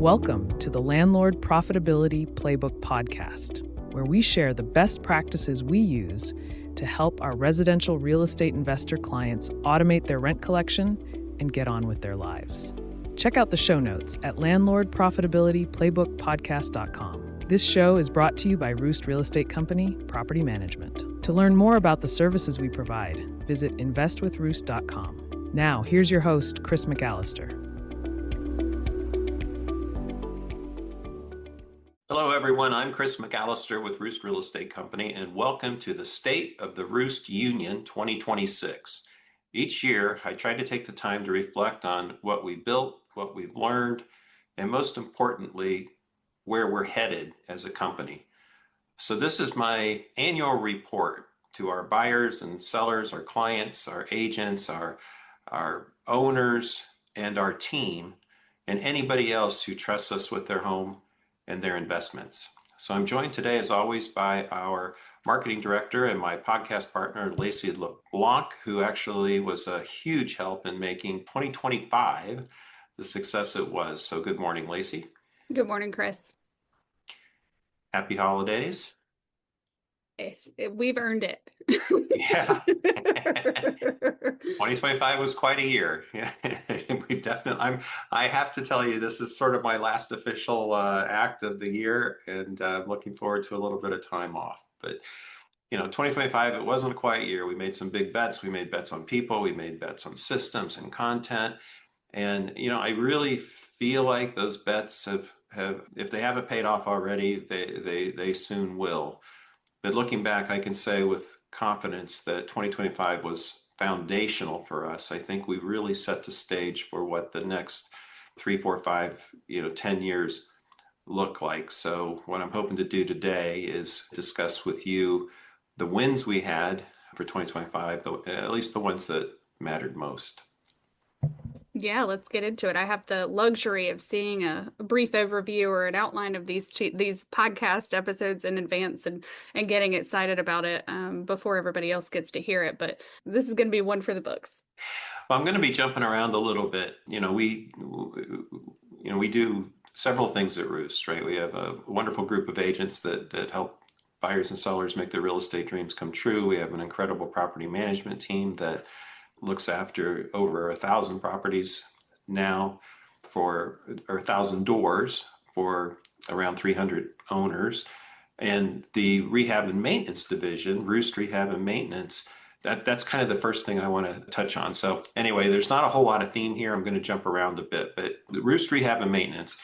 Welcome to the Landlord Profitability Playbook podcast, where we share the best practices we use to help our residential real estate investor clients automate their rent collection and get on with their lives. Check out the show notes at landlordprofitabilityplaybookpodcast.com. This show is brought to you by ROOST Real Estate Company, Property Management. To learn more about the services we provide, visit investwithroost.com. Now, here's your host, Chris McAllister. Hello, everyone. I'm Chris McAllister with ROOST Real Estate Company, and welcome to the State of the ROOST Union 2026. Each year, I try to take the time to reflect on what we built, what we've learned, and most importantly, where we're headed as a company. So this is my annual report to our buyers and sellers, our clients, our agents, our owners, and our team, and anybody else who trusts us with their home and their investments. So I'm joined today, as always, by our marketing director and my podcast partner, Laci LeBlanc, who actually was a huge help in making 2025 the success it was. So good morning, Laci. Good morning, Chris. Happy holidays. We've earned it. Yeah. 2025 was quite a year. We've definitely, I have to tell you, this is sort of my last official act of the year, and I'm looking forward to a little bit of time off. But, 2025, it wasn't a quiet year. We made some big bets. We made bets on people. We made bets on systems and content. And, I really feel like those bets have if they haven't paid off already, they soon will. But looking back, I can say with confidence that 2025 was foundational for us. I think we really set the stage for what the next 3, 4, 5, 10 years look like. So what I'm hoping to do today is discuss with you the wins we had for 2025, at least the ones that mattered most. Yeah, let's get into it. I have the luxury of seeing a brief overview or an outline of these podcast episodes in advance and getting excited about it before everybody else gets to hear it. But this is going to be one for the books. Well, I'm going to be jumping around a little bit. We do several things at ROOST, right? We have a wonderful group of agents that help buyers and sellers make their real estate dreams come true. We have an incredible property management team that looks after over 1,000 properties now or 1,000 doors for around 300 owners. And the rehab and maintenance division, ROOST Rehab and Maintenance, that's kind of the first thing I want to touch on. So anyway, there's not a whole lot of theme here. I'm going to jump around a bit, but the ROOST Rehab and Maintenance,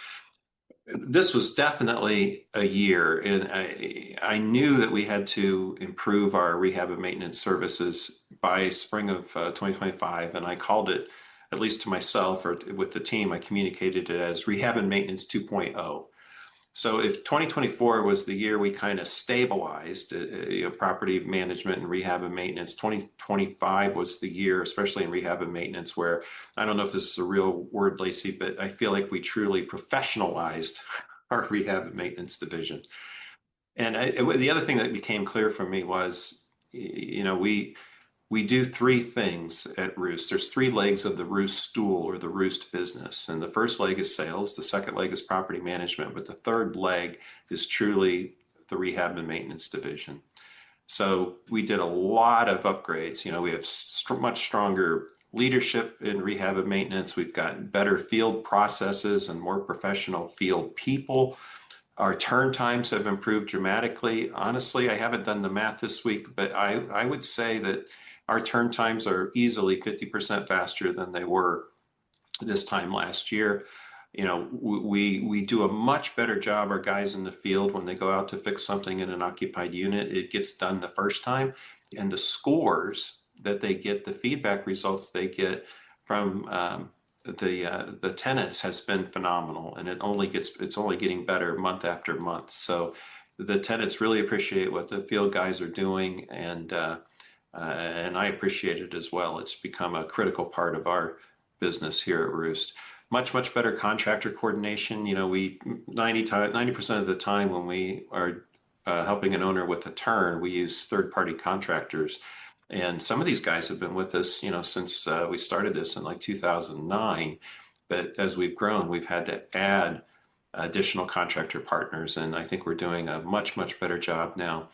this was definitely a year, and I knew that we had to improve our rehab and maintenance services by spring of 2025, and I called it, at least to myself or with the team, I communicated it as Rehab and Maintenance 2.0. So if 2024 was the year we kind of stabilized property management and rehab and maintenance, 2025 was the year, especially in rehab and maintenance, where I don't know if this is a real word, Laci, but I feel like we truly professionalized our rehab and maintenance division. And the other thing that became clear for me was, we do three things at ROOST. There's three legs of the ROOST stool or the ROOST business. And the first leg is sales. The second leg is property management. But the third leg is truly the rehab and maintenance division. So we did a lot of upgrades. We have much stronger leadership in rehab and maintenance. We've got better field processes and more professional field people. Our turn times have improved dramatically. Honestly, I haven't done the math this week, but I would say that our turn times are easily 50% faster than they were this time last year. We do a much better job, our guys in the field, when they go out to fix something in an occupied unit. It gets done the first time. And the scores that they get, the feedback results they get from the tenants has been phenomenal. And it's only getting better month after month. So the tenants really appreciate what the field guys are doing, and I appreciate it as well. It's become a critical part of our business here at ROOST. Much, much better contractor coordination. We 90% of the time when we are helping an owner with a turn, we use third-party contractors. And some of these guys have been with us, since we started this in like 2009. But as we've grown, we've had to add additional contractor partners. And I think we're doing a much, much better job now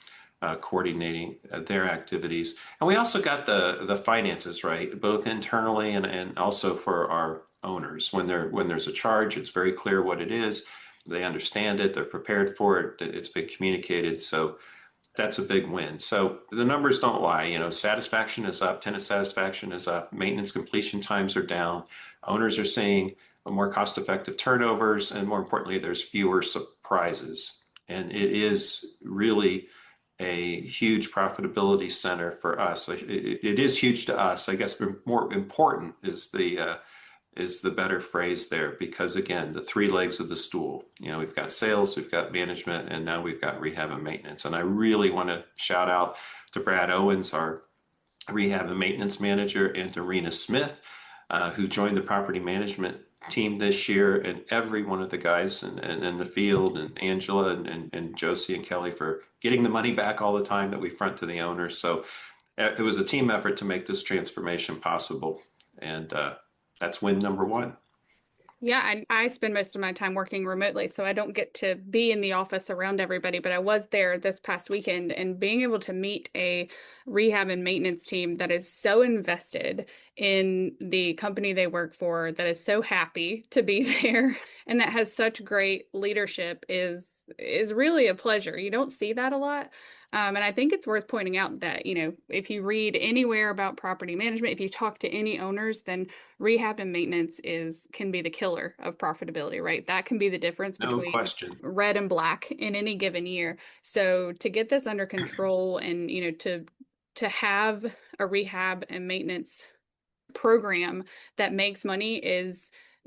coordinating their activities. And we also got the finances right, both internally and also for our owners. When there's a charge, it's very clear what it is. They understand it. They're prepared for it. It's been communicated. So that's a big win. So the numbers don't lie. Satisfaction is up, tenant satisfaction is up, maintenance completion times are down. Owners are seeing more cost-effective turnovers, and more importantly, there's fewer surprises. And it is really a huge profitability center for us. It is huge to us. I guess more important is the better phrase there, because again, the three legs of the stool. We've got sales, we've got management, and now we've got rehab and maintenance. And I really want to shout out to Brad Owens, our rehab and maintenance manager, and to Rena Smith, who joined the property management team this year, and every one of the guys in the field, and Angela and Josie and Kelly for getting the money back all the time that we front to the owners. So it was a team effort to make this transformation possible. And that's win number one. Yeah, I spend most of my time working remotely, so I don't get to be in the office around everybody, but I was there this past weekend, and being able to meet a rehab and maintenance team that is so invested in the company they work for, that is so happy to be there, and that has such great leadership is really a pleasure. You don't see that a lot. And I think it's worth pointing out that, if you read anywhere about property management, if you talk to any owners, then rehab and maintenance can be the killer of profitability, right? That can be the difference between red and black in any given year. So to get this under control and, to have a rehab and maintenance program that makes money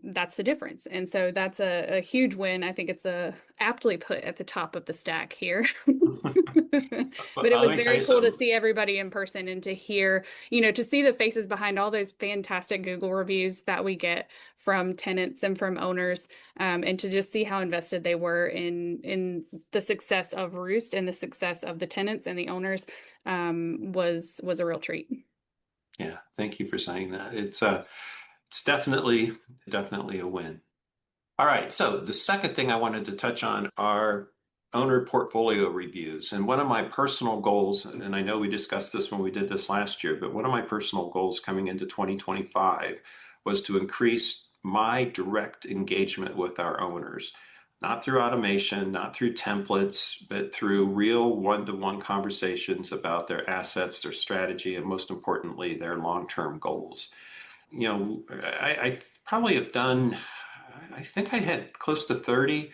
that's the difference. And so that's a huge win. I think it's aptly put at the top of the stack here. But it was very cool to see everybody in person and to hear, to see the faces behind all those fantastic Google reviews that we get from tenants and from owners, and to just see how invested they were in the success of Roost and the success of the tenants and the owners, was a real treat. Yeah, thank you for saying that. It's definitely a win. All right, so the second thing I wanted to touch on are owner portfolio reviews. And one of my personal goals, and I know we discussed this when we did this last year, but one of my personal goals coming into 2025 was to increase my direct engagement with our owners, not through automation, not through templates, but through real one-to-one conversations about their assets, their strategy, and most importantly, their long-term goals. I probably have done, I think I had close to 30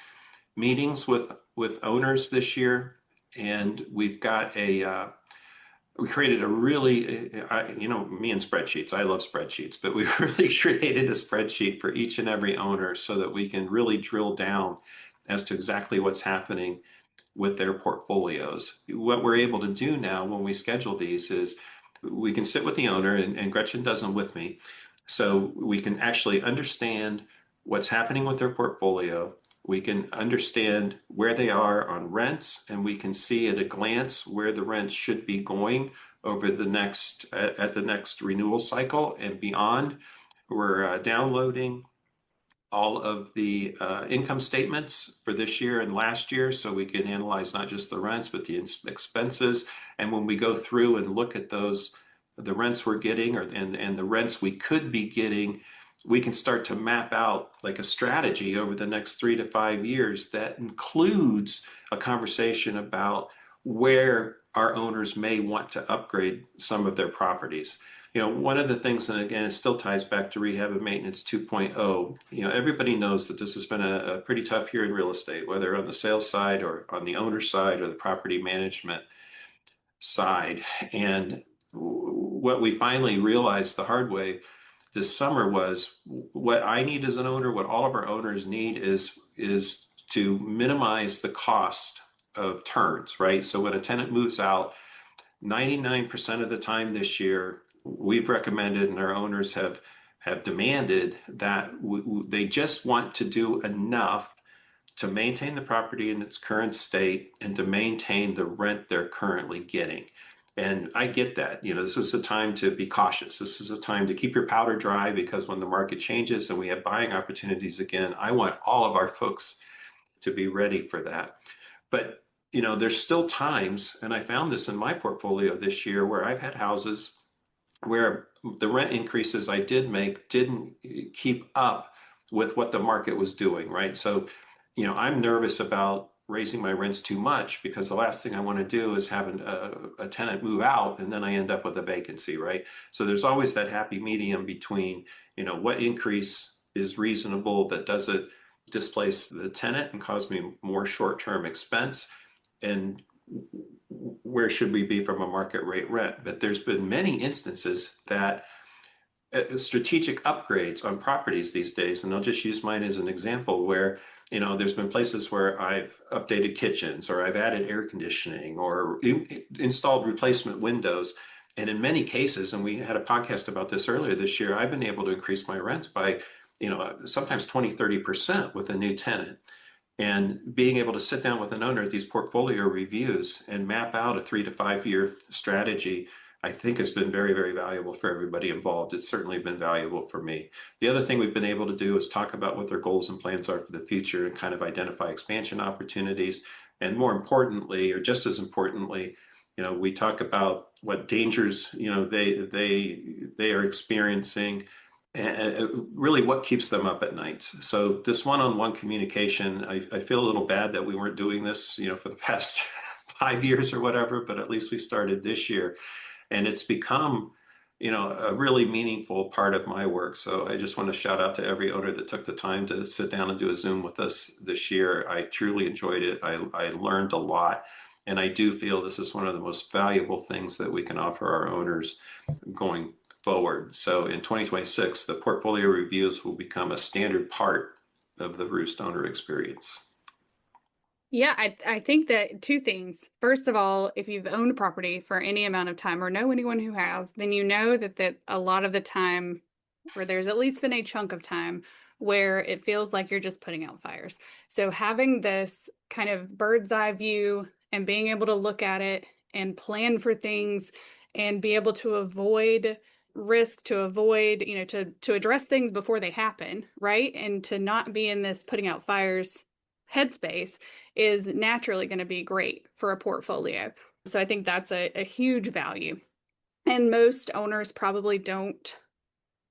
meetings with owners this year, and we've got we created a really, me and spreadsheets, I love spreadsheets, but we really created a spreadsheet for each and every owner so that we can really drill down as to exactly what's happening with their portfolios. What we're able to do now when we schedule these is we can sit with the owner, and Gretchen does them with me, so we can actually understand what's happening with their portfolio. We can understand where they are on rents, and we can see at a glance where the rents should be going over at the next renewal cycle and beyond. We're downloading all of the income statements for this year and last year, so we can analyze not just the rents, but the expenses. And when we go through and look at the rents we're getting and the rents we could be getting, we can start to map out like a strategy over the next 3 to 5 years that includes a conversation about where our owners may want to upgrade some of their properties. One of the things, and again, it still ties back to rehab and maintenance 2.0. Everybody knows that this has been a pretty tough year in real estate, whether on the sales side or on the owner side or the property management side. And what we finally realized the hard way this summer was what I need as an owner, what all of our owners need is to minimize the cost of turns, right? So when a tenant moves out, 99% of the time this year, we've recommended and our owners have demanded that they just want to do enough to maintain the property in its current state and to maintain the rent they're currently getting. And I get that. This is a time to be cautious. This is a time to keep your powder dry, because when the market changes and we have buying opportunities again, I want all of our folks to be ready for that. But, there's still times, and I found this in my portfolio this year, where I've had houses where the rent increases I did make didn't keep up with what the market was doing, right? So, I'm nervous about raising my rents too much, because the last thing I want to do is have a tenant move out and then I end up with a vacancy, right? So there's always that happy medium between, what increase is reasonable that doesn't displace the tenant and cause me more short-term expense, and where should we be from a market rate rent. But there's been many instances that strategic upgrades on properties these days, and I'll just use mine as an example, where there's been places where I've updated kitchens, or I've added air conditioning, or installed replacement windows. And in many cases, and we had a podcast about this earlier this year, I've been able to increase my rents by, sometimes 20-30% with a new tenant. And being able to sit down with an owner at these portfolio reviews and map out a 3 to 5 year strategy, I think has been very, very valuable for everybody involved. It's certainly been valuable for me. The other thing we've been able to do is talk about what their goals and plans are for the future, and kind of identify expansion opportunities. And more importantly, or just as importantly, we talk about what dangers, they are experiencing, and really what keeps them up at night. So this one-on-one communication, I feel a little bad that we weren't doing this, for the past 5 years or whatever, but at least we started this year. And it's become, a really meaningful part of my work. So I just want to shout out to every owner that took the time to sit down and do a Zoom with us this year. I truly enjoyed it. I learned a lot. And I do feel this is one of the most valuable things that we can offer our owners going forward. So in 2026, the portfolio reviews will become a standard part of the Roost owner experience. Yeah, I think that two things. First of all, if you've owned a property for any amount of time or know anyone who has, then you know that a lot of the time, or there's at least been a chunk of time where it feels like you're just putting out fires. So having this kind of bird's eye view and being able to look at it and plan for things and be able to avoid risk, to avoid, to address things before they happen, right? And to not be in this putting out fires headspace is naturally going to be great for a portfolio. So I think that's a huge value. And most owners probably don't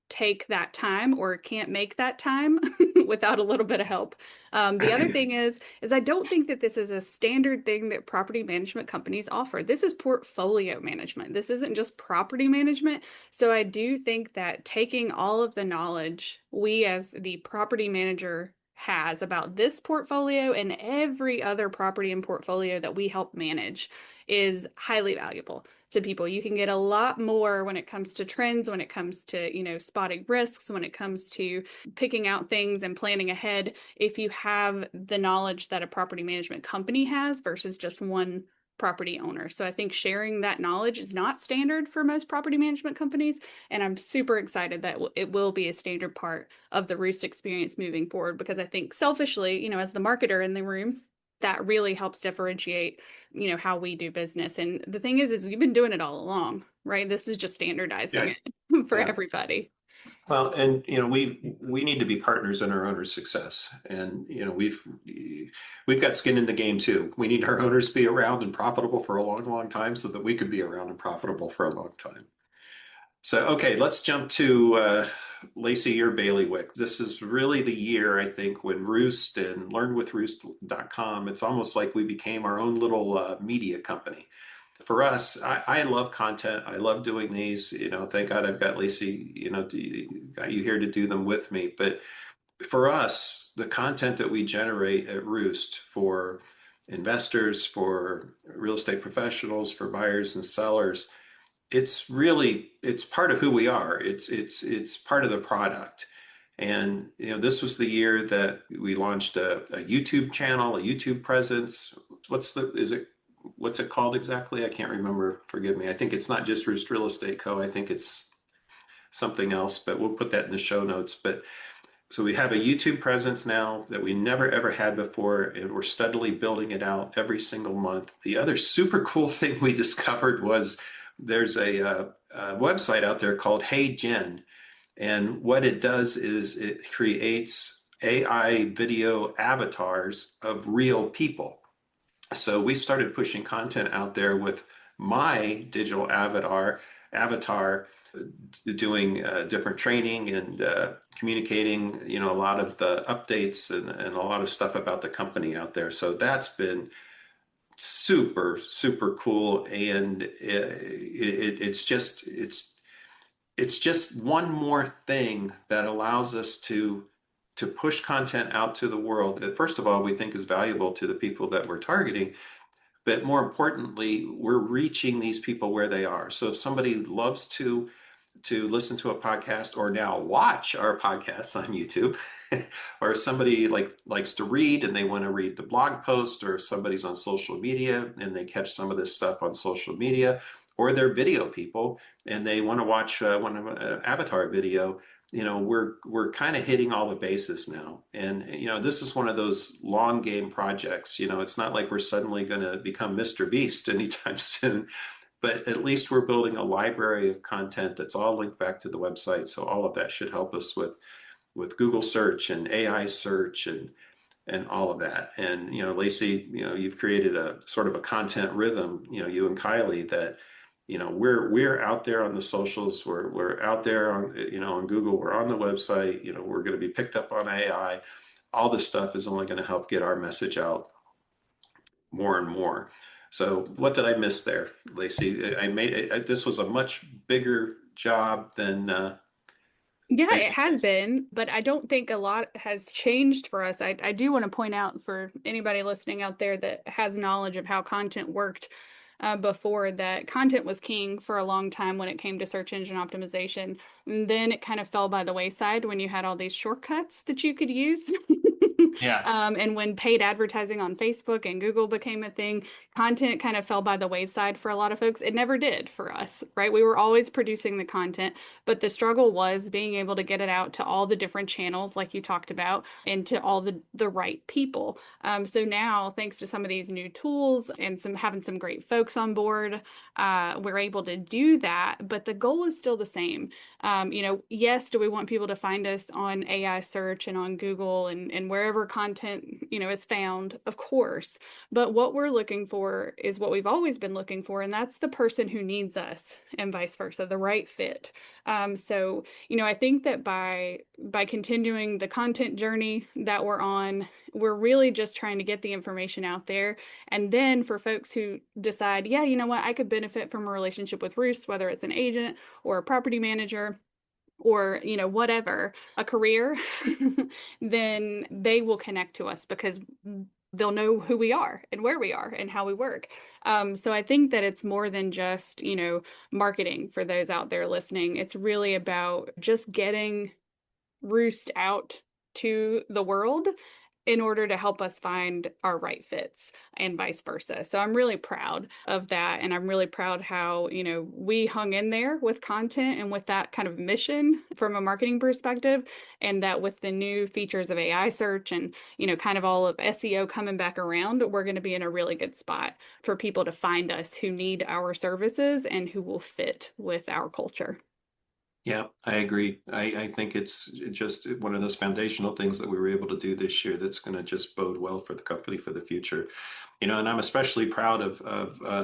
take that time or can't make that time without a little bit of help. The other thing is I don't think that this is a standard thing that property management companies offer. This is portfolio management. This isn't just property management. So I do think that taking all of the knowledge we as the property manager has about this portfolio and every other property and portfolio that we help manage is highly valuable to people. You can get a lot more when it comes to trends, when it comes to, spotting risks, when it comes to picking out things and planning ahead, if you have the knowledge that a property management company has versus just one property owner. So I think sharing that knowledge is not standard for most property management companies. And I'm super excited that it will be a standard part of the Roost experience moving forward, because I think selfishly, as the marketer in the room, that really helps differentiate, how we do business. And the thing is we've been doing it all along, right? This is just standardizing it for everybody. Well, and we need to be partners in our owners' success, and we've got skin in the game too. We need our owners to be around and profitable for a long, long time, so that we could be around and profitable for a long time. So, okay, let's jump to Laci, your bailiwick. This is really the year, I think, when Roost and learnwithroost.com, it's almost like we became our own little media company. For us, I love content. I love doing these. Thank God I've got Laci, got you here to do them with me. But for us, the content that we generate at Roost for investors, for real estate professionals, for buyers and sellers, it's part of who we are. It's part of the product. And this was the year that we launched a YouTube channel, a YouTube presence. What's it called exactly? I can't remember. Forgive me. I think it's not just Roost Real Estate Co. I think it's something else, but we'll put that in the show notes. But so we have a YouTube presence now that we never ever had before, and we're steadily building it out every single month. The other super cool thing we discovered was there's a website out there called Hey Jen. And what it does is it creates AI video avatars of real people. So we started pushing content out there with my digital avatar doing different training and communicating, a lot of the updates and a lot of stuff about the company out there. So that's been super, super cool. And it's just one more thing that allows us to push content out to the world that, first of all, we think is valuable to the people that we're targeting. But more importantly, we're reaching these people where they are. So if somebody loves to listen to a podcast or now watch our podcasts on YouTube, or if somebody likes to read and they want to read the blog post, or if somebody's on social media and they catch some of this stuff on social media, or they're video people and they want to watch one of an avatar video, we're kind of hitting all the bases now. And this is one of those long game projects. It's not like we're suddenly going to become Mr. Beast anytime soon, but at least we're building a library of content that's all linked back to the website. So all of that should help us with Google search and AI search and all of that. And Laci, you've created a sort of a content rhythm, you and Kylie, that we're out there on the socials, we're out there on on Google, we're on the website, we're going to be picked up on AI. All this stuff is only going to help get our message out more and more. So what did I miss there, Laci? This was a much bigger job than Yeah, it has been, but I don't think a lot has changed for us. I do want to point out for anybody listening out there that has knowledge of how content worked before, that content was king for a long time when it came to search engine optimization. And then it kind of fell by the wayside when you had all these shortcuts that you could use. Yeah. And when paid advertising on Facebook and Google became a thing, content kind of fell by the wayside for a lot of folks. It never did for us, right? We were always producing the content, but the struggle was being able to get it out to all the different channels, like you talked about, and to all the right people. So now, thanks to some of these new tools and having some great folks on board, we're able to do that. But the goal is still the same. Yes, do we want people to find us on AI search and on Google and wherever content, is found? Of course. But what we're looking for is what we've always been looking for, and that's the person who needs us, and vice versa, the right fit. So, I think that by continuing the content journey that we're on, we're really just trying to get the information out there. And then for folks who decide, yeah, you know what, I could benefit from a relationship with Roost, whether it's an agent or a property manager or whatever, a career, then they will connect to us because they'll know who we are and where we are and how we work. So I think that it's more than just marketing for those out there listening. It's really about just getting Roost out to the world in order to help us find our right fits and vice versa. So I'm really proud of that. And I'm really proud how, we hung in there with content and with that kind of mission from a marketing perspective. And that with the new features of AI search and, kind of all of SEO coming back around, we're going to be in a really good spot for people to find us who need our services and who will fit with our culture. Yeah, I agree. I think it's just one of those foundational things that we were able to do this year that's going to just bode well for the company for the future. And I'm especially proud of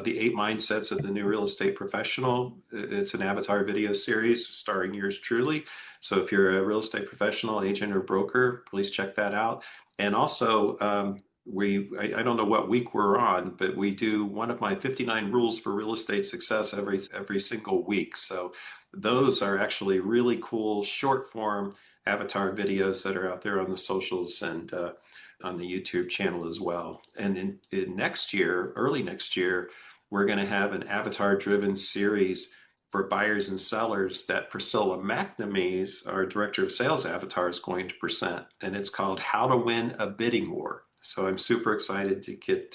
the 8 mindsets of the new real estate professional. It's an avatar video series starring yours truly. So if you're a real estate professional, agent, or broker, please check that out. And also, I don't know what week we're on, but we do one of my 59 rules for real estate success every single week. So those are actually really cool short form avatar videos that are out there on the socials and on the YouTube channel as well. And in next year, early next year, we're going to have an avatar driven series for buyers and sellers that Priscilla McNamee, our director of sales avatar, is going to present. And it's called How to Win a Bidding War. So I'm super excited to get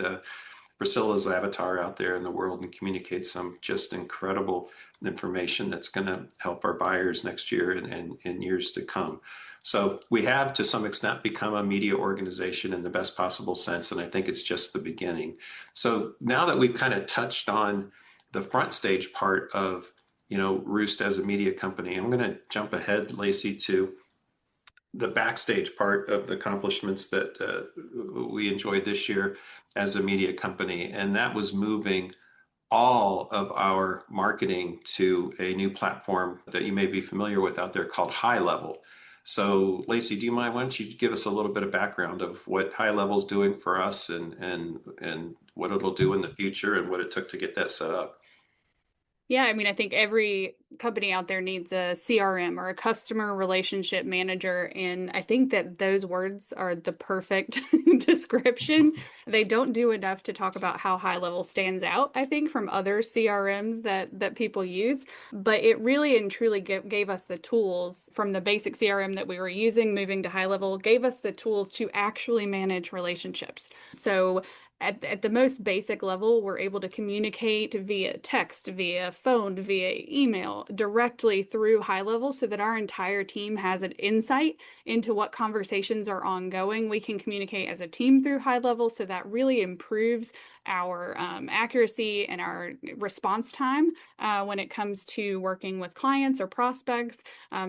Priscilla's avatar out there in the world and communicate some just incredible information that's going to help our buyers next year and years to come. So we have, to some extent, become a media organization in the best possible sense, and I think it's just the beginning. So now that we've kind of touched on the front stage part of Roost as a media company, I'm going to jump ahead, Laci, to the backstage part of the accomplishments that we enjoyed this year as a media company, and that was moving all of our marketing to a new platform that you may be familiar with out there called High Level. So, Laci, do you mind? Why don't you give us a little bit of background of what High Level is doing for us, and what it'll do in the future, and what it took to get that set up? Yeah, I mean, I think every company out there needs a CRM or a customer relationship manager. And I think that those words are the perfect description. They don't do enough to talk about how high level stands out, I think, from other CRMs that people use. But it really and truly gave us the tools from the basic CRM that we were using, moving to high level, gave us the tools to actually manage relationships. So at the most basic level, we're able to communicate via text, via phone, via email, directly through high level so that our entire team has an insight into what conversations are ongoing. We can communicate as a team through high level, so that really improves our accuracy and our response time when it comes to working with clients or prospects.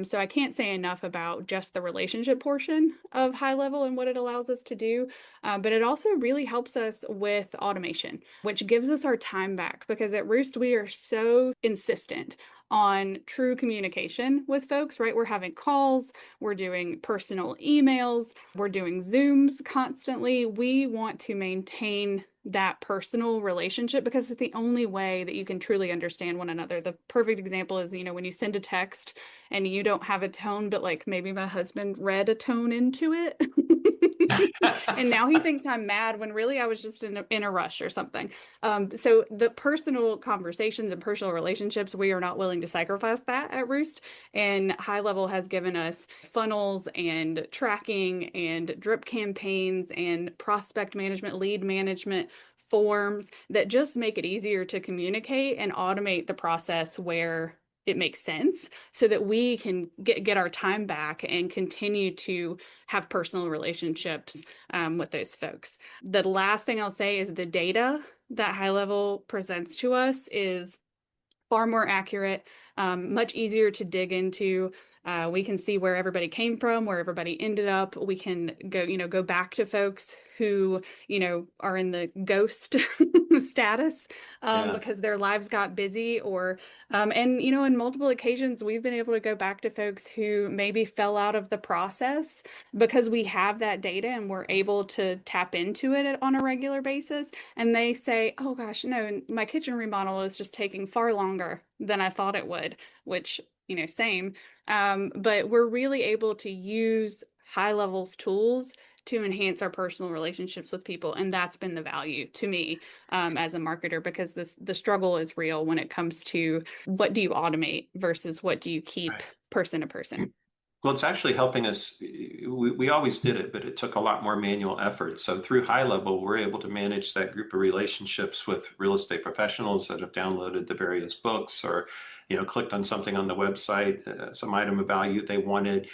So I can't say enough about just the relationship portion of high level and what it allows us to do. But it also really helps us with automation, which gives us our time back, because at Roost, we are so insistent on true communication with folks, right? We're having calls, we're doing personal emails, we're doing Zooms constantly. We want to maintain that personal relationship because it's the only way that you can truly understand one another. The perfect example is, when you send a text and you don't have a tone, but like maybe my husband read a tone into it. And now he thinks I'm mad when really I was just in a rush or something. So the personal conversations and personal relationships, we are not willing to sacrifice that at Roost. And High Level has given us funnels and tracking and drip campaigns and prospect management, lead management forms that just make it easier to communicate and automate the process where it makes sense, so that we can get our time back and continue to have personal relationships with those folks. The last thing I'll say is the data that High Level presents to us is far more accurate, much easier to dig into. We can see where everybody came from, where everybody ended up. We can go back to folks who, are in the ghost status because their lives got busy, and in multiple occasions, we've been able to go back to folks who maybe fell out of the process because we have that data and we're able to tap into it on a regular basis. And they say, oh gosh, no, my kitchen remodel is just taking far longer than I thought it would, which, same. But we're really able to use High Level's tools to enhance our personal relationships with people. And that's been the value to me as a marketer, because the struggle is real when it comes to what do you automate versus what do you keep person to person. Well, it's actually helping us. We always did it, but it took a lot more manual effort. So through High Level, we're able to manage that group of relationships with real estate professionals that have downloaded the various books, or, clicked on something on the website, some item of value they wanted.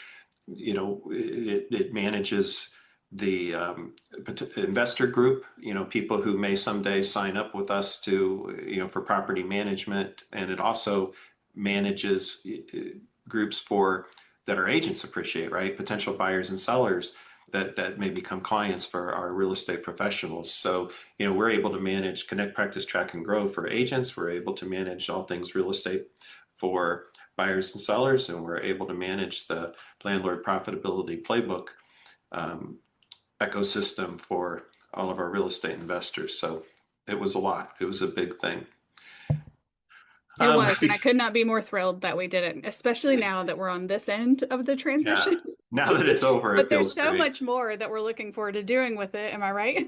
It manages the investor group, people who may someday sign up with us to, for property management. And it also manages groups that our agents appreciate, right? Potential buyers and sellers that may become clients for our real estate professionals. So, we're able to manage connect, practice, track, and grow for agents. We're able to manage all things real estate for buyers and sellers, and we're able to manage the landlord profitability playbook ecosystem for all of our real estate investors. So it was a lot. It was a big thing. It was, and I could not be more thrilled that we did it, especially now that we're on this end of the transition. Yeah. Now that it's over, but it feels there's so great. much more that we're looking forward to doing with it. Am I right?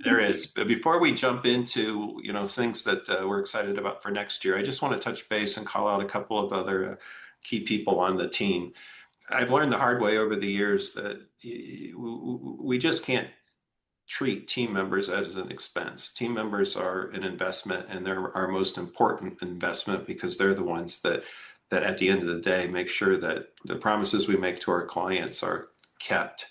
There is. But before we jump into, things that we're excited about for next year, I just want to touch base and call out a couple of other key people on the team. I've learned the hard way over the years that we just can't treat team members as an expense. Team members are an investment, and they're our most important investment, because they're the ones that at the end of the day make sure that the promises we make to our clients are kept.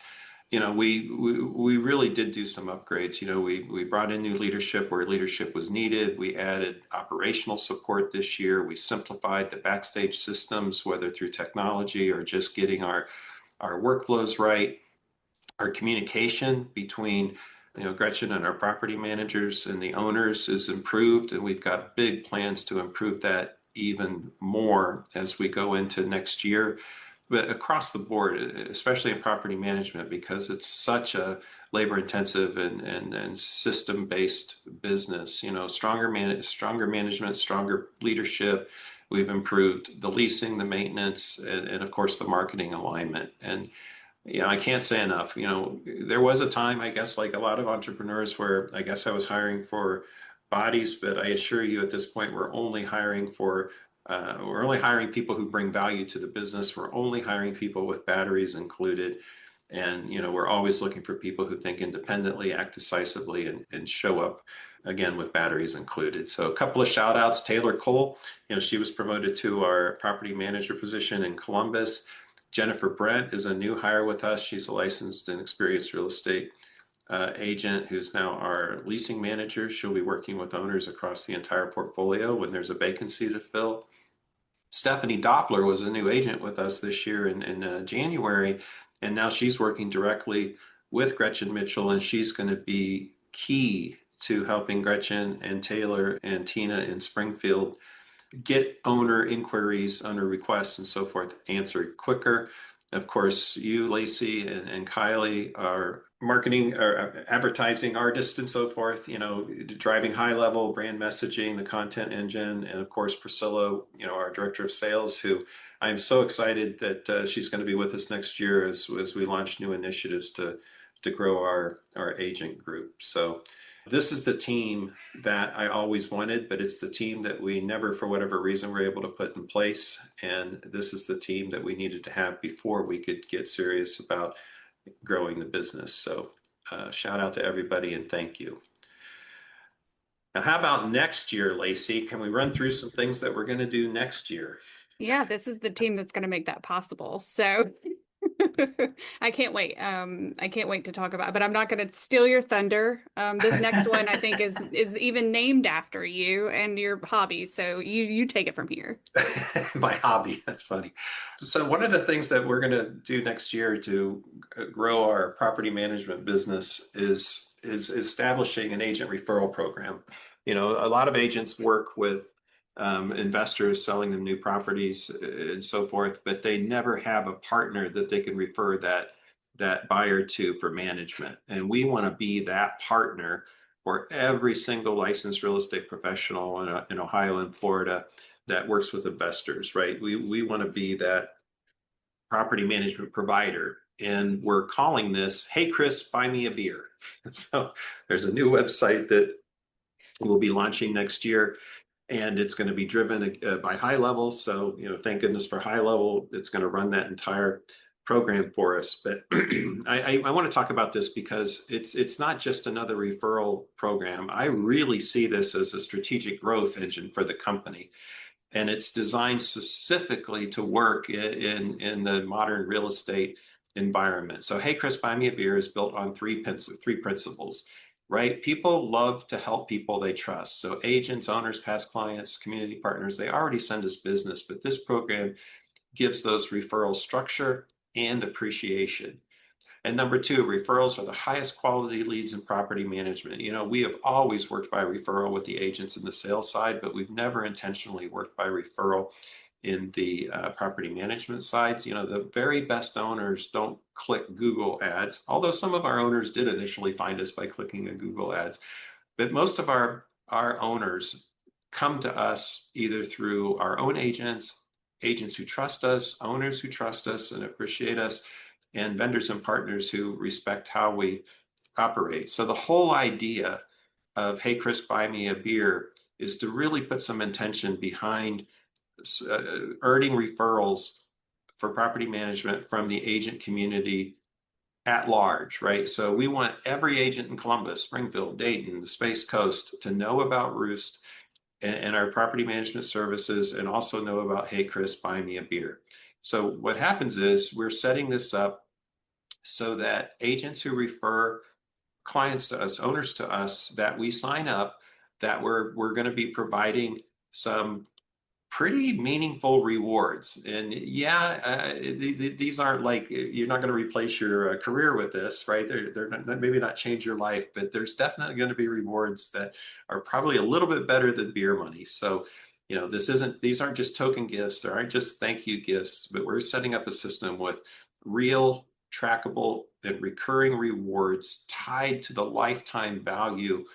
We really did do some upgrades. We brought in new leadership where leadership was needed. We added operational support this year. We simplified the backstage systems, whether through technology or just getting our our workflows right, our communication between Gretchen and our property managers and the owners is improved, and we've got big plans to improve that even more as we go into next year. But across the board, especially in property management, because it's such a labor intensive and system based business, stronger management, stronger leadership. We've improved the leasing, the maintenance, and of course the marketing alignment. And I can't say enough. There was a time, I guess, like a lot of entrepreneurs, where I guess I was hiring for bodies, but I assure you at this point, we're only hiring people who bring value to the business. We're only hiring people with batteries included. And, we're always looking for people who think independently, act decisively, and show up again with batteries included. So a couple of shout outs. Taylor Cole, she was promoted to our property manager position in Columbus. Jennifer Brent is a new hire with us. She's a licensed and experienced real estate agent who's now our leasing manager. She'll be working with owners across the entire portfolio when there's a vacancy to fill. Stephanie Doppler was a new agent with us this year in January, and now she's working directly with Gretchen Mitchell, and she's going to be key to helping Gretchen and Taylor and Tina in Springfield get owner inquiries, owner requests, and so forth answered quicker. Of course, you, Laci, and Kylie are marketing or advertising artists and so forth, driving high level brand messaging, the content engine. And of course, Priscilla, our director of sales, who I'm so excited that she's going to be with us next year as we launch new initiatives to grow our agent group. So this is the team that I always wanted, but it's the team that we never, for whatever reason, were able to put in place. And this is the team that we needed to have before we could get serious about growing the business. So shout out to everybody and thank you. Now, how about next year, Laci? Can we run through some things that we're going to do next year? Yeah, this is the team that's going to make that possible. So I can't wait. I can't wait to talk about it, but I'm not going to steal your thunder. This next one I think is even named after you and your hobby. So you take it from here. My hobby. That's funny. So one of the things that we're going to do next year to grow our property management business is establishing an agent referral program. A lot of agents work with investors, selling them new properties and so forth, but they never have a partner that they can refer that buyer to for management. And we want to be that partner for every single licensed real estate professional in Ohio and Florida that works with investors, right? We want to be that property management provider. And we're calling this, Hey, Chris, buy me a beer. So there's a new website that we'll be launching next year. And it's going to be driven by High Level. So, thank goodness for High Level. It's going to run that entire program for us. But I want to talk about this because it's not just another referral program. I really see this as a strategic growth engine for the company. And it's designed specifically to work in the modern real estate environment. So, Hey, Chris, buy me a beer is built on three principles. Right? People love to help people they trust. So agents, owners, past clients, community partners, they already send us business, but this program gives those referrals structure and appreciation. And number two, referrals are the highest quality leads in property management. We have always worked by referral with the agents in the sales side, but we've never intentionally worked by referral in the property management sides. The very best owners don't click Google ads, although some of our owners did initially find us by clicking the Google ads. But most of our owners come to us either through our own agents who trust us, owners who trust us and appreciate us, and vendors and partners who respect how we operate. So the whole idea of Hey, Chris, buy me a beer is to really put some intention behind earning referrals for property management from the agent community at large, right? So we want every agent in Columbus, Springfield, Dayton, the Space Coast to know about Roost and our property management services, and also know about Hey, Chris, buy me a beer. So what happens is we're setting this up so that agents who refer clients to us, owners to us, that we sign up, that we're going to be providing some pretty meaningful rewards. And yeah, these aren't like, you're not going to replace your career with this, right? They're not, maybe not change your life, but there's definitely going to be rewards that are probably a little bit better than beer money. So, these aren't just token gifts. They aren't just thank you gifts, but we're setting up a system with real, trackable, and recurring rewards tied to the lifetime value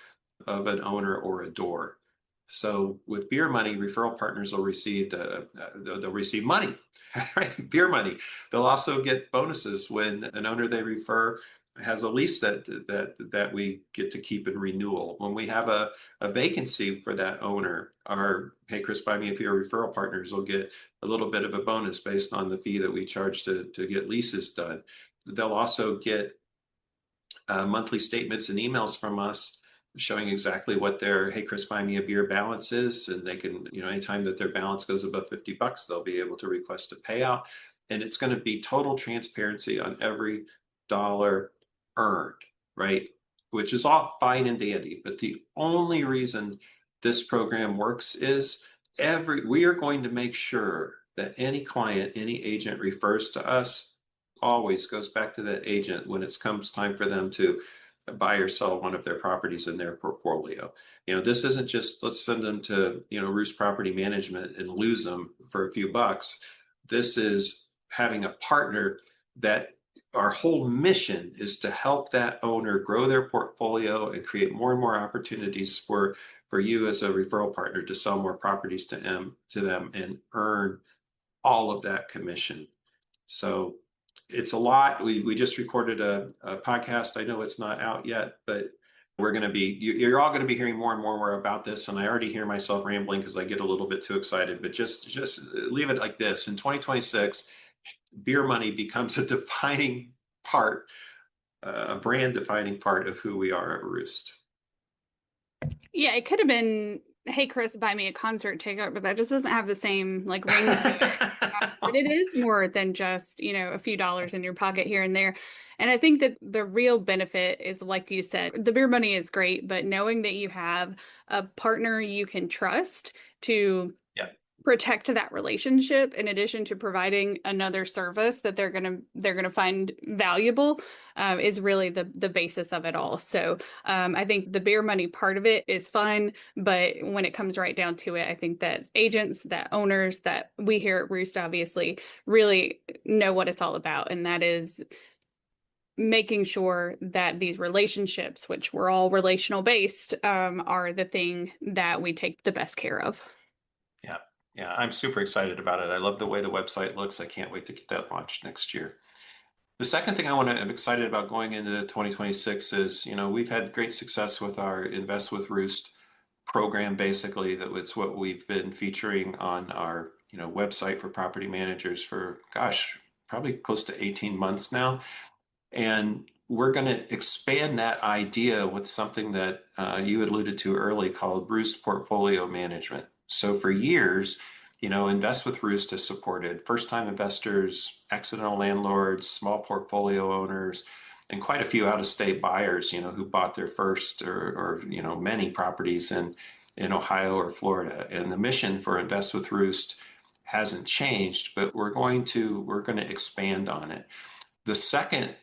of an owner or a door. So with beer money, referral partners will receive they'll receive money, right? Beer money. They'll also get bonuses when an owner they refer has a lease that we get to keep in renewal. When we have a vacancy for that owner, our Hey Chris, buy me a beer referral partners will get a little bit of a bonus based on the fee that we charge to get leases done. They'll also get monthly statements and emails from us showing exactly what their Hey Chris, buy me a beer balance is. And they can, anytime that their balance goes above $50, they'll be able to request a payout. And it's going to be total transparency on every dollar earned, right? Which is all fine and dandy. But the only reason this program works is we are going to make sure that any client, any agent refers to us always goes back to that agent when it comes time for them to buy or sell one of their properties in their portfolio. This isn't just let's send them to, Roost Property Management and lose them for a few bucks. This is having a partner that our whole mission is to help that owner grow their portfolio and create more and more opportunities for you as a referral partner to sell more properties to them and earn all of that commission. So it's a lot. We just recorded a podcast. I know it's not out yet, but you're all going to be hearing more and more about this. And I already hear myself rambling because I get a little bit too excited, but just leave it like this. In 2026, beer money becomes a defining part, a brand defining part of who we are at Roost. Yeah, it could have been, hey, Chris, buy me a concert ticket, but that just doesn't have the same ring to it. But it is more than just, a few dollars in your pocket here and there. And I think that the real benefit is, like you said, the beer money is great, but knowing that you have a partner you can trust to protect that relationship, in addition to providing another service that they're gonna find valuable, is really the basis of it all. So I think the beer money part of it is fun, but when it comes right down to it, I think that agents, that owners, that we here at Roost obviously really know what it's all about, and that is making sure that these relationships, which we're all relational based, are the thing that we take the best care of. Yeah, I'm super excited about it. I love the way the website looks. I can't wait to get that launched next year. The second thing I'm excited about going into 2026 is, we've had great success with our Invest with Roost program. Basically, it's what we've been featuring on our, website for property managers for, probably close to 18 months now. And we're going to expand that idea with something that you alluded to early called Roost Portfolio Management. So for years, Invest with Roost has supported first-time investors, accidental landlords, small portfolio owners, and quite a few out-of-state buyers, who bought their first or many properties in Ohio or Florida. And the mission for Invest with Roost hasn't changed, but we're going to expand on it. The second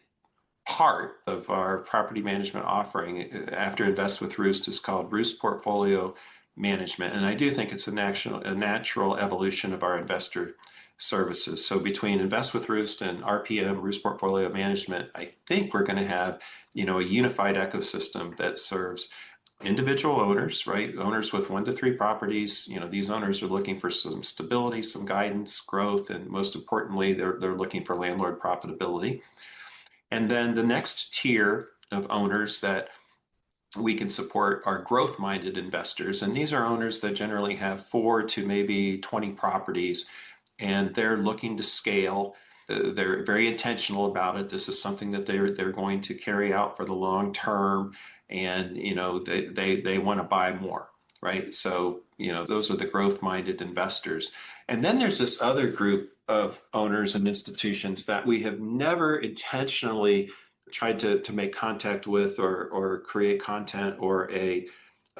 part of our property management offering after Invest with Roost is called Roost Portfolio Management. And I do think it's a natural evolution of our investor services. So between Invest with Roost and RPM, Roost Portfolio Management, I think we're going to have, a unified ecosystem that serves individual owners, right? Owners with 1 to 3 properties. These owners are looking for some stability, some guidance, growth, and most importantly, they're looking for landlord profitability. And then the next tier of owners that we can support are growth-minded investors. And these are owners that generally have 4 to maybe 20 properties, and they're looking to scale. They're very intentional about it. This is something that they're going to carry out for the long term, and they want to buy more, right? So those are the growth-minded investors. And then there's this other group of owners and institutions that we have never intentionally tried to make contact with or create content or a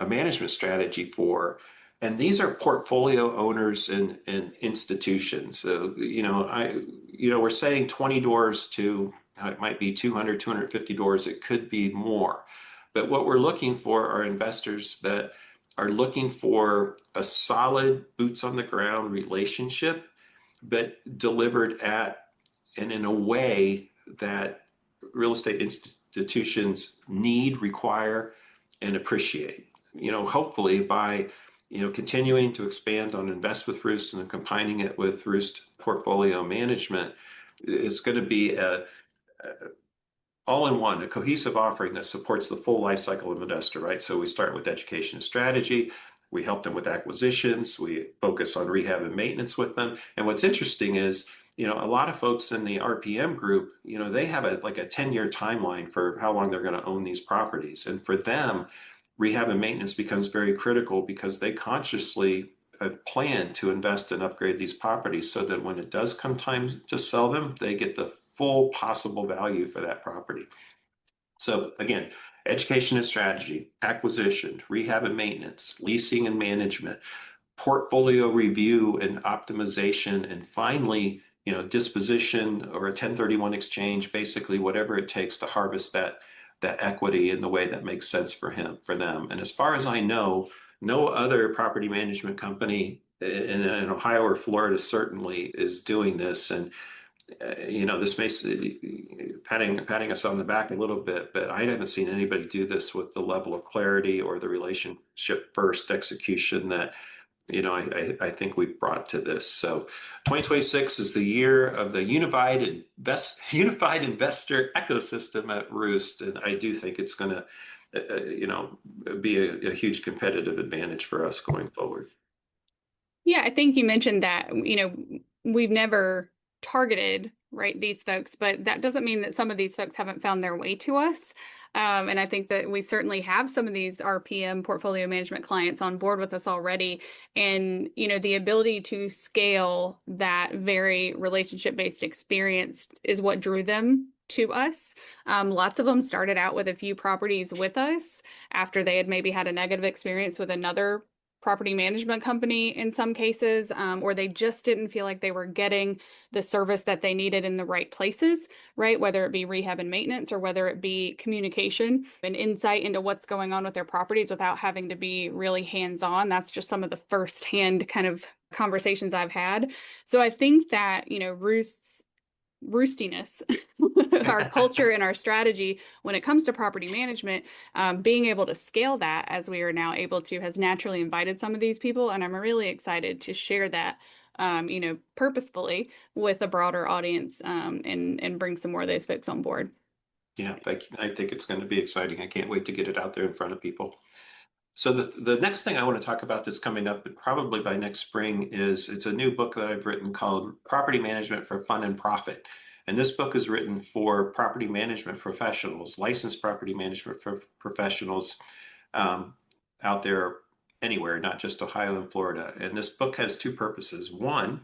management strategy for. And these are portfolio owners and institutions. So, we're saying 20 doors to, it might be 200, 250 doors. It could be more. But what we're looking for are investors that are looking for a solid boots on the ground relationship, but delivered at and in a way that real estate institutions need, require, and appreciate. Hopefully by continuing to expand on Invest with Roost and then combining it with Roost portfolio management, it's going to be a all-in-one, a cohesive offering that supports the full life cycle of an investor, right? So we start with education and strategy. We help them with acquisitions. We focus on rehab and maintenance with them. And what's interesting is, a lot of folks in the RPM group, they have a 10-year timeline for how long they're going to own these properties. And for them, rehab and maintenance becomes very critical because they consciously plan to invest and upgrade these properties so that when it does come time to sell them, they get the full possible value for that property. So again, education and strategy, acquisition, rehab and maintenance, leasing and management, portfolio review and optimization, and finally, disposition or a 1031 exchange, basically whatever it takes to harvest that equity in the way that makes sense for them. And as far as I know, no other property management company in Ohio or Florida certainly is doing this. And this may patting us on the back a little bit, but I haven't seen anybody do this with the level of clarity or the relationship first execution that I think we've brought to this. So 2026 is the year of the unified investor ecosystem at Roost, and I do think it's going to be a huge competitive advantage for us going forward. Yeah, I think you mentioned that, we've never targeted, right, these folks, but that doesn't mean that some of these folks haven't found their way to us. And I think that we certainly have some of these RPM portfolio management clients on board with us already. And, the ability to scale that very relationship-based experience is what drew them to us. Lots of them started out with a few properties with us after they had maybe had a negative experience with another property management company in some cases, or they just didn't feel like they were getting the service that they needed in the right places, right? Whether it be rehab and maintenance or whether it be communication and insight into what's going on with their properties without having to be really hands-on. That's just some of the firsthand kind of conversations I've had. So I think that, roostiness, our culture and our strategy when it comes to property management, being able to scale that as we are now able to has naturally invited some of these people. And I'm really excited to share that, purposefully with a broader audience, and bring some more of those folks on board. Yeah, I think it's going to be exciting. I can't wait to get it out there in front of people. So the next thing I want to talk about that's coming up probably by next spring it's a new book that I've written called Property Management for Fun and Profit. And this book is written for property management professionals, licensed property management professionals out there anywhere, not just Ohio and Florida. And this book has two purposes. One,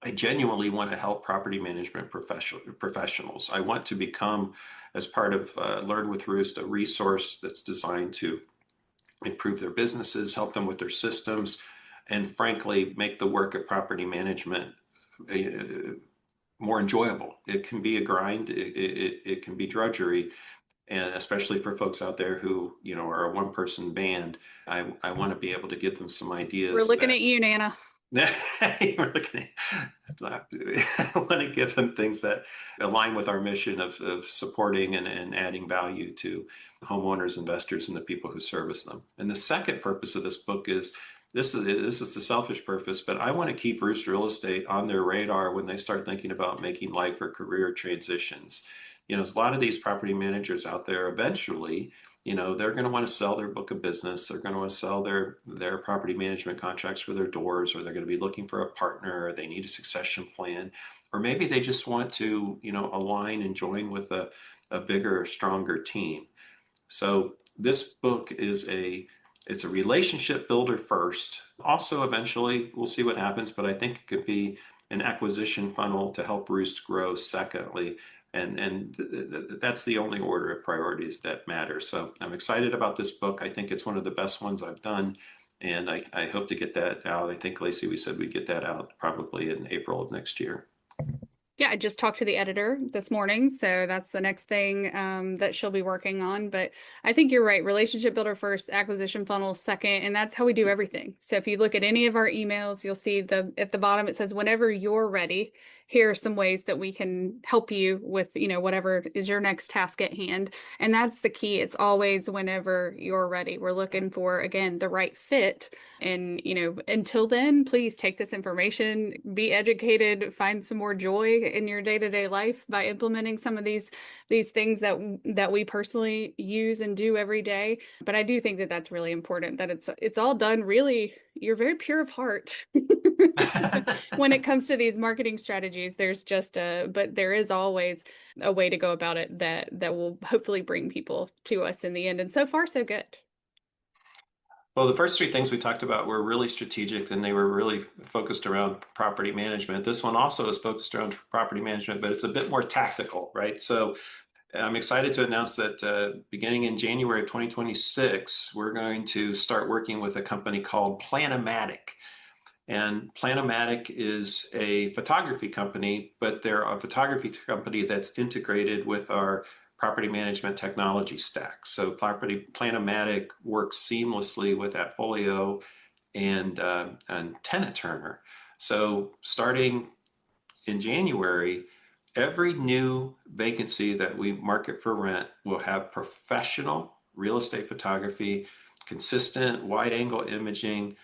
I genuinely want to help property management professionals. I want to become, as part of Learn with Roost, a resource that's designed to improve their businesses, help them with their systems, and frankly, make the work of property management more enjoyable. It can be a grind, it can be drudgery, and especially for folks out there who, are a one-person band, I want to be able to give them some ideas. We're looking at you, Nana. I want to give them things that align with our mission of supporting and adding value to homeowners, investors, and the people who service them. And the second purpose of this book is, this is the selfish purpose, but I want to keep Roost Real Estate on their radar when they start thinking about making life or career transitions. There's a lot of these property managers out there eventually, they're going to want to sell their book of business. They're going to want to sell their property management contracts for their doors, or they're going to be looking for a partner, or they need a succession plan, or maybe they just want to, align and join with a bigger, stronger team. So this book it's a relationship builder first. Also, eventually, we'll see what happens, but I think it could be an acquisition funnel to help Roost grow secondly. And that's the only order of priorities that matter. So I'm excited about this book. I think it's one of the best ones I've done. And I hope to get that out. I think, Laci, we said we'd get that out probably in April of next year. Yeah, I just talked to the editor this morning, so that's the next thing that she'll be working on. But I think you're right. Relationship builder first, acquisition funnel second, and that's how we do everything. So if you look at any of our emails, you'll see at the bottom it says, "Whenever you're ready, here are some ways that we can help you with, whatever is your next task at hand." And that's the key. It's always whenever you're ready. We're looking for, again, the right fit. And, until then, please take this information, be educated, find some more joy in your day-to-day life by implementing some of these things that we personally use and do every day. But I do think that that's really important, that it's all done really, you're very pure of heart. When it comes to these marketing strategies, but there is always a way to go about it that will hopefully bring people to us in the end. And so far, so good. Well, the first three things we talked about were really strategic, and they were really focused around property management. This one also is focused around property management, but it's a bit more tactical, right? So I'm excited to announce that beginning in January of 2026, we're going to start working with a company called Planomatic. And Planomatic is a photography company, but they're a photography company that's integrated with our property management technology stack. So Planomatic works seamlessly with Appfolio and Tenant Turner. So starting in January, every new vacancy that we market for rent will have professional real estate photography, consistent wide angle imaging,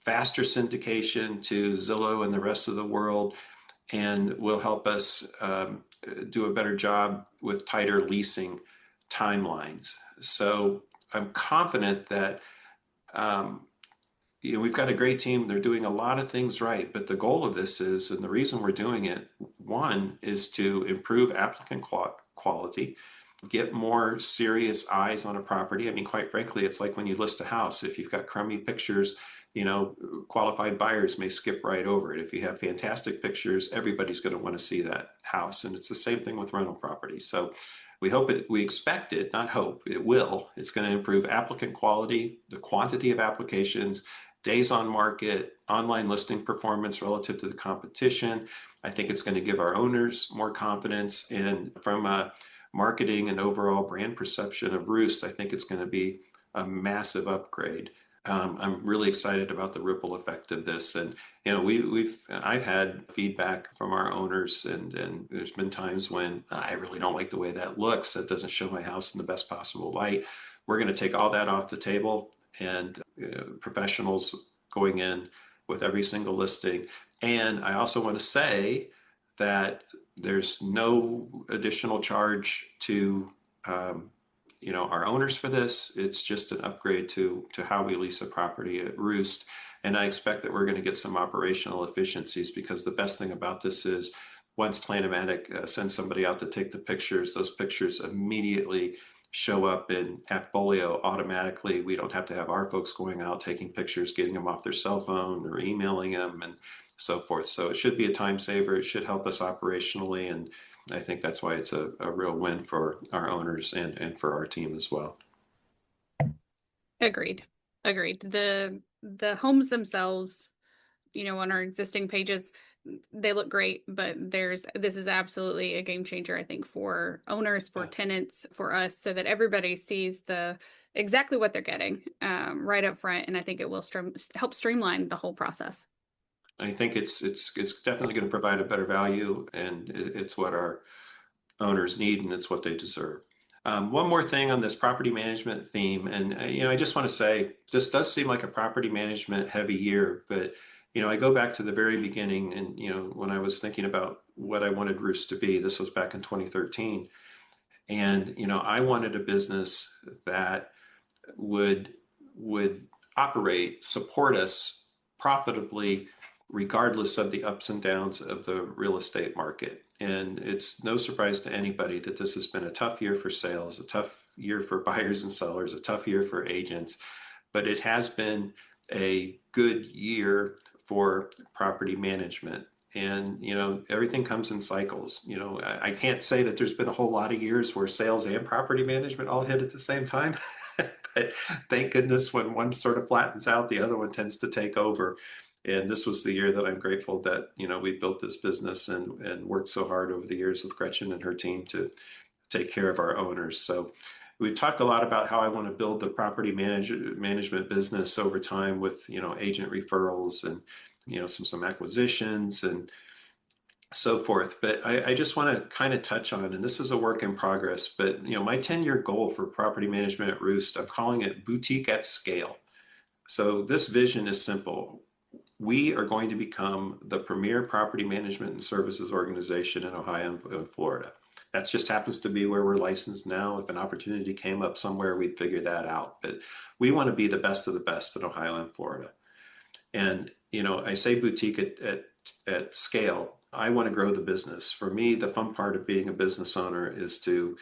faster syndication to Zillow and the rest of the world, and will help us do a better job with tighter leasing timelines. So I'm confident that we've got a great team. They're doing a lot of things right, but the goal of this is, and the reason we're doing it, one is to improve applicant quality, get more serious eyes on a property. I mean, quite frankly, it's like when you list a house. If you've got crummy pictures, qualified buyers may skip right over it. If you have fantastic pictures, everybody's going to want to see that house. And it's the same thing with rental properties. So we expect it, not hope, it will. It's going to improve applicant quality, the quantity of applications, days on market, online listing performance relative to the competition. I think it's going to give our owners more confidence. And from a marketing and overall brand perception of Roost, I think it's going to be a massive upgrade. I'm really excited about the ripple effect of this. And, I've had feedback from our owners, and there's been times when I really don't like the way that looks. That doesn't show my house in the best possible light. We're going to take all that off the table, and professionals going in with every single listing. And I also want to say that there's no additional charge to our owners for this. It's just an upgrade to how we lease a property at Roost. And I expect that we're going to get some operational efficiencies, because the best thing about this is once Planomatic sends somebody out to take the pictures, those pictures immediately show up in Appfolio automatically. We don't have to have our folks going out taking pictures, getting them off their cell phone or emailing them and so forth. So it should be a time saver. It should help us operationally. And I think that's why it's a real win for our owners and for our team as well. Agreed. The homes themselves, on our existing pages, they look great, but this is absolutely a game changer, I think, for owners, for tenants, for us, so that everybody sees exactly what they're getting right up front. And I think it will help streamline the whole process. I think it's definitely going to provide a better value, and it's what our owners need, and it's what they deserve. One more thing on this property management theme, and I just want to say this does seem like a property management heavy year, but I go back to the very beginning, and when I was thinking about what I wanted Roost to be, this was back in 2013, and I wanted a business that would support us profitably regardless of the ups and downs of the real estate market. And it's no surprise to anybody that this has been a tough year for sales, a tough year for buyers and sellers, a tough year for agents, but it has been a good year for property management. And, everything comes in cycles. I can't say that there's been a whole lot of years where sales and property management all hit at the same time. But thank goodness when one sort of flattens out, the other one tends to take over. And this was the year that I'm grateful that, we built this business and worked so hard over the years with Gretchen and her team to take care of our owners. So we've talked a lot about how I want to build the property management business over time with, agent referrals and, some acquisitions and so forth. But I just want to kind of touch on, and this is a work in progress, but, my 10-year goal for property management at Roost, I'm calling it boutique at scale. So this vision is simple. We are going to become the premier property management and services organization in Ohio and Florida. That just happens to be where we're licensed now. If an opportunity came up somewhere, we'd figure that out. But we want to be the best of the best in Ohio and Florida. And, I say boutique at scale. I want to grow the business. For me, the fun part of being a business owner is to,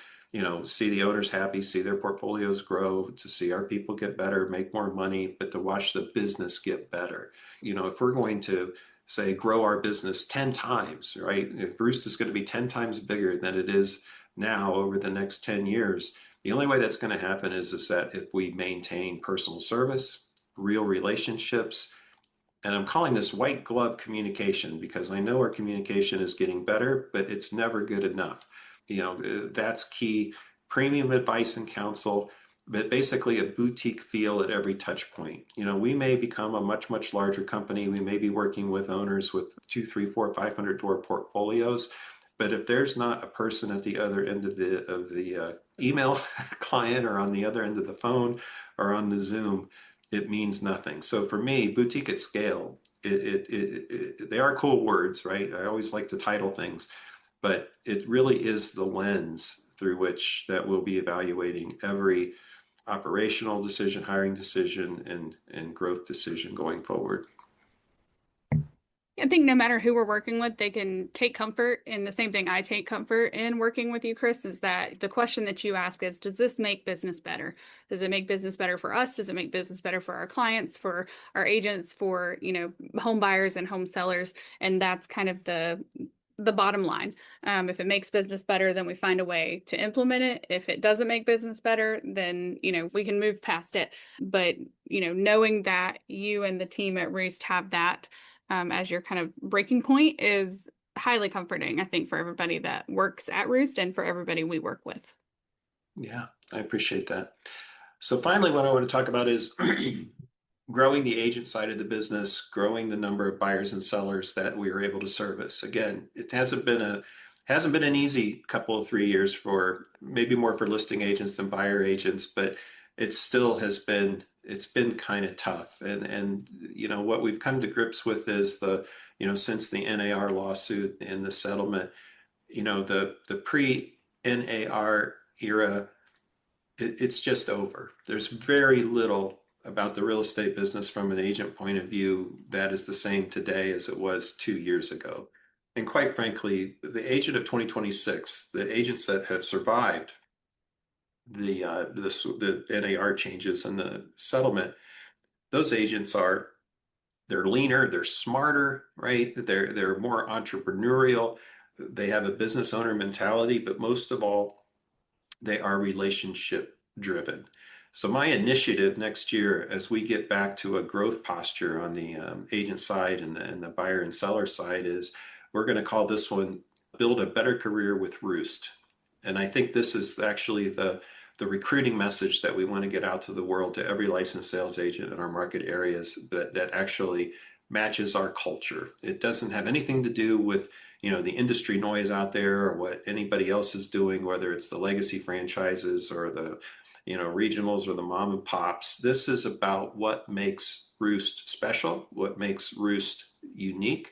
see the owners happy, see their portfolios grow, to see our people get better, make more money, but to watch the business get better. If we're going to say grow our business 10 times, right? If Roost is going to be 10 times bigger than it is now over the next 10 years, the only way that's going to happen is that if we maintain personal service, real relationships, and I'm calling this white glove communication because I know our communication is getting better, but it's never good enough. That's key. Premium advice and counsel, but basically a boutique feel at every touch point. We may become a much, much larger company. We may be working with owners with 2, 3, 4, 500 door portfolios. But if there's not a person at the other end of the email client or on the other end of the phone or on the Zoom, it means nothing. So for me, boutique at scale, they are cool words, right? I always like to title things, but it really is the lens through which that we'll be evaluating every operational decision, hiring decision, and growth decision going forward. I think no matter who we're working with, they can take comfort in the same thing I take comfort in working with you, Chris, is that the question that you ask is, does this make business better? Does it make business better for us? Does it make business better for our clients, for our agents, for, home buyers and home sellers? And that's kind of the bottom line. If it makes business better, then we find a way to implement it. If it doesn't make business better, then, we can move past it. But, knowing that you and the team at Roost have that as your kind of breaking point is highly comforting, I think, for everybody that works at Roost and for everybody we work with. Yeah, I appreciate that. So finally, what I want to talk about is growing the agent side of the business, growing the number of buyers and sellers that we are able to service. Again, it hasn't been an easy couple of 3 years for maybe more for listing agents than buyer agents, but it still it's been kind of tough. And what we've come to grips with is since the NAR lawsuit and the settlement, the pre-NAR era, it's just over. There's very little about the real estate business from an agent point of view that is the same today as it was 2 years ago. And quite frankly, the agent of 2026, the agents that have survived the NAR changes and the settlement, those agents they're leaner, they're smarter, right? They're more entrepreneurial. They have a business owner mentality, but most of all, they are relationship driven. So my initiative next year, as we get back to a growth posture on the agent side and the buyer and seller side, is we're going to call this one Build a Better Career with Roost. And I think this is actually the recruiting message that we want to get out to the world, to every licensed sales agent in our market areas that actually matches our culture. It doesn't have anything to do with the industry noise out there or what anybody else is doing, whether it's the legacy franchises or the regionals or the mom and pops. This is about what makes Roost special, what makes Roost unique,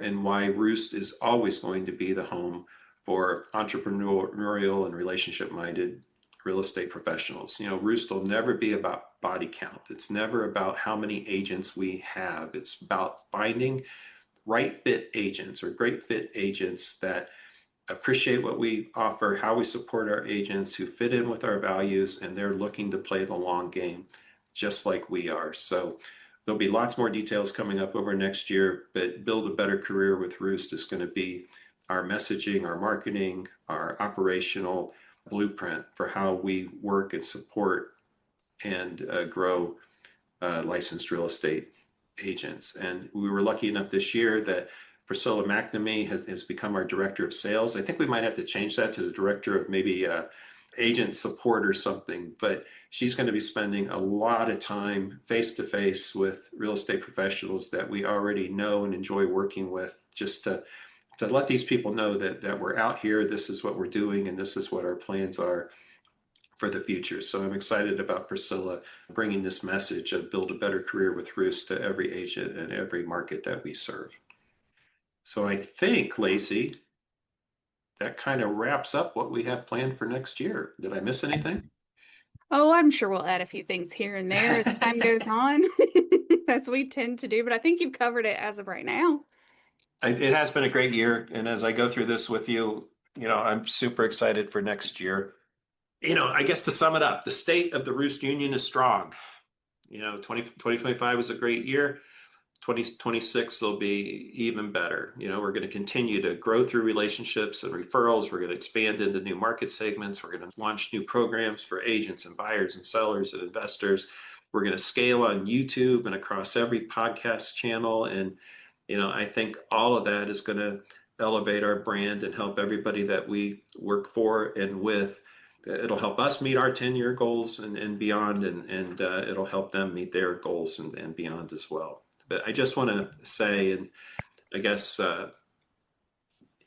and why Roost is always going to be the home for entrepreneurial and relationship-minded real estate professionals. Roost will never be about body count. It's never about how many agents we have. It's about finding right fit agents or great fit agents that appreciate what we offer, how we support our agents, who fit in with our values, and they're looking to play the long game just like we are. So there'll be lots more details coming up over next year, but Build a Better Career with Roost is going to be our messaging, our marketing, our operational blueprint for how we work and support and grow licensed real estate agents. And we were lucky enough this year that Priscilla McNamee has become our director of sales. I think we might have to change that to the director of maybe agent support or something, but she's going to be spending a lot of time face to face with real estate professionals that we already know and enjoy working with, just to let these people know that we're out here, this is what we're doing, and this is what our plans are for the future. So I'm excited about Priscilla bringing this message of build a better career with Roost to every agent and every market that we serve. So I think, Laci, that kind of wraps up what we have planned for next year. Did I miss anything? Oh, I'm sure we'll add a few things here and there as time goes on, as we tend to do, but I think you've covered it as of right now. It has been a great year. And as I go through this with you, I'm super excited for next year. I guess to sum it up, the state of the Roost Union is strong. 2025 was a great year. 2026 will be even better. We're going to continue to grow through relationships and referrals. We're going to expand into new market segments. We're going to launch new programs for agents and buyers and sellers and investors. We're going to scale on YouTube and across every podcast channel. And, I think all of that is going to elevate our brand and help everybody that we work for and with. It'll help us meet our 10-year goals and beyond, and it'll help them meet their goals and beyond as well. But I just want to say, and I guess,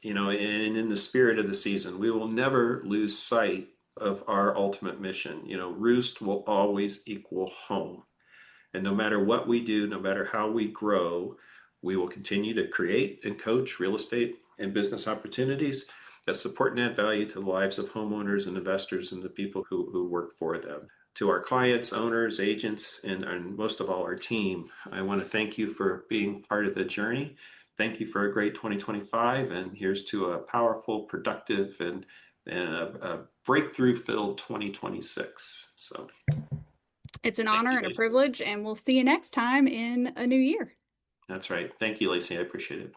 in the spirit of the season, we will never lose sight of our ultimate mission. Roost will always equal home. And no matter what we do, no matter how we grow, we will continue to create and coach real estate and business opportunities that support and add value to the lives of homeowners and investors and the people who work for them. To our clients, owners, agents, and most of all, our team, I want to thank you for being part of the journey. Thank you for a great 2025. And here's to a powerful, productive, and a breakthrough-filled 2026. So It's an honor and a privilege, and we'll see you next time in a new year. that's right. Thank you, Laci. I appreciate it.